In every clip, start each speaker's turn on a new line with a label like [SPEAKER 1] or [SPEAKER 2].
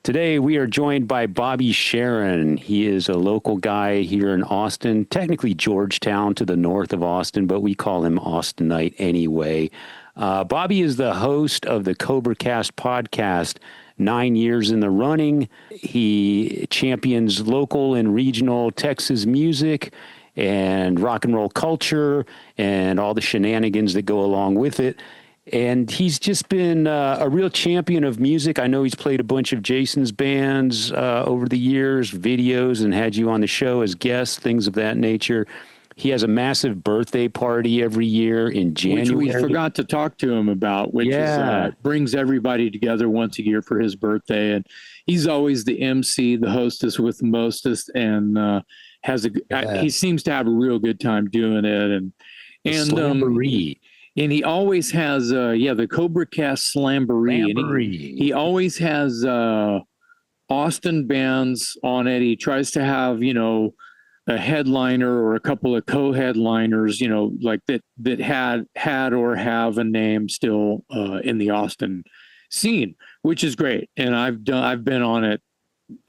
[SPEAKER 1] Today, we are joined by Bobby Sharron. He is a local guy here in Austin, technically Georgetown to the north of Austin, but we call him Austinite anyway. Bobby is the host of the CobraCast Podcast, 9 years in the running. He champions local and regional Texas music and rock and roll culture and all the shenanigans that go along with it. And he's just been a real champion of music. I know he's played a bunch of Jason's bands over the years, videos, and had you on the show as guests, things of that nature. He has a massive birthday party every year in January.
[SPEAKER 2] Which we forgot to talk to him about, which is brings everybody together once a year for his birthday. And he's always the MC, the hostess with the mostest, and he seems to have a real good time doing it. And he always has, the CobraCast Slamboree. And he always has Austin bands on it. He tries to have, a headliner or a couple of co-headliners, like that had or have a name still in the Austin scene, which is great. And I've been on it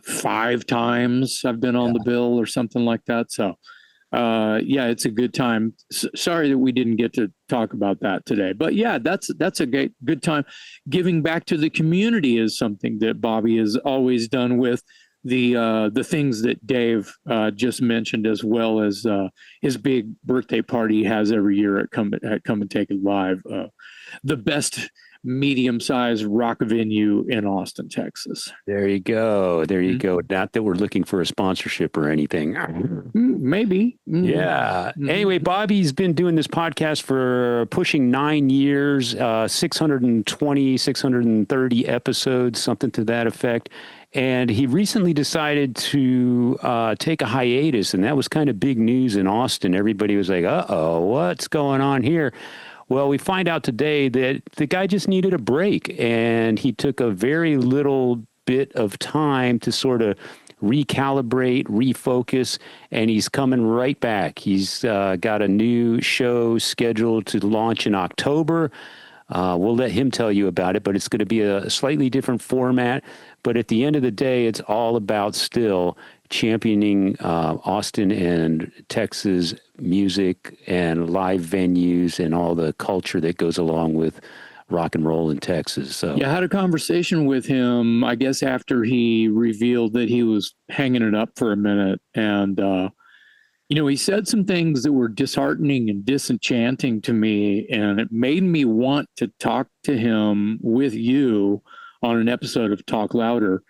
[SPEAKER 2] 5 times. I've been on the bill or something like that. So it's a good time. Sorry that we didn't get to talk about that today, but that's a good time. Giving back to the community is something that Bobby has always done with the things that Dave just mentioned, as well as his big birthday party he has every year at Come and Take It Live, the best medium-sized rock venue in Austin, Texas.
[SPEAKER 1] There you go. Not that we're looking for a sponsorship or anything.
[SPEAKER 2] Maybe.
[SPEAKER 1] Yeah. Anyway, Bobby's been doing this podcast for pushing 9 years, 620, 630 episodes, something to that effect. And he recently decided to take a hiatus, and that was kind of big news in Austin. Everybody was like, uh-oh, what's going on here? Well, we find out today that the guy just needed a break, and he took a very little bit of time to sort of recalibrate, refocus, and he's coming right back. He's got a new show scheduled to launch in October. We'll let him tell you about it, but it's going to be a slightly different format. But at the end of the day, it's all about still championing Austin and Texas music and live venues and all the culture that goes along with rock and roll in Texas. So
[SPEAKER 2] I had a conversation with him, I guess, after he revealed that he was hanging it up for a minute. And, he said some things that were disheartening and disenchanting to me, and it made me want to talk to him with you on an episode of Talk Louder.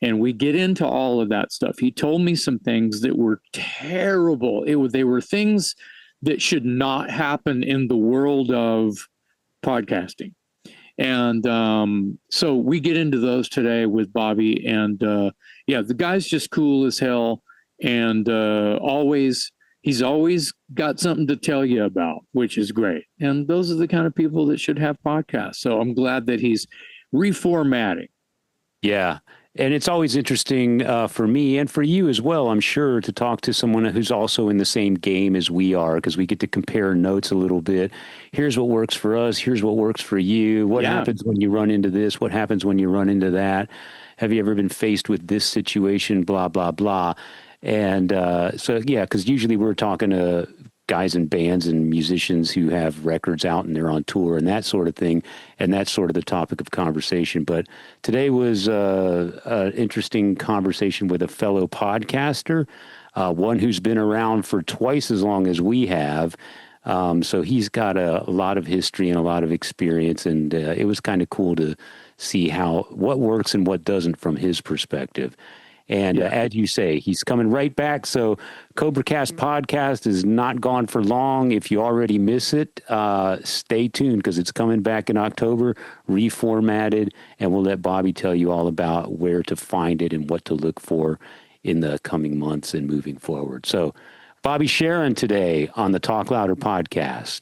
[SPEAKER 2] And we get into all of that stuff. He told me some things that were terrible. They were things that should not happen in the world of podcasting. And so we get into those today with Bobby. And the guy's just cool as hell. And he's always got something to tell you about, which is great. And those are the kind of people that should have podcasts. So I'm glad that he's reformatting.
[SPEAKER 1] Yeah. And it's always interesting for me and for you as well, I'm sure, to talk to someone who's also in the same game as we are, because we get to compare notes a little bit. Here's what works for us. Here's what works for you. What happens when you run into this? What happens when you run into that? Have you ever been faced with this situation? Blah, blah, blah. And because usually we're talking to guys in bands and musicians who have records out and they're on tour and that sort of thing. And that's sort of the topic of conversation. But today was an interesting conversation with a fellow podcaster, one who's been around for twice as long as we have. So he's got a lot of history and a lot of experience. And it was kind of cool to see what works and what doesn't from his perspective. And as you say, he's coming right back. So CobraCast Podcast is not gone for long. If you already miss it, stay tuned because it's coming back in October, reformatted, and we'll let Bobby tell you all about where to find it and what to look for in the coming months and moving forward. So Bobby Sharron today on the Talk Louder podcast.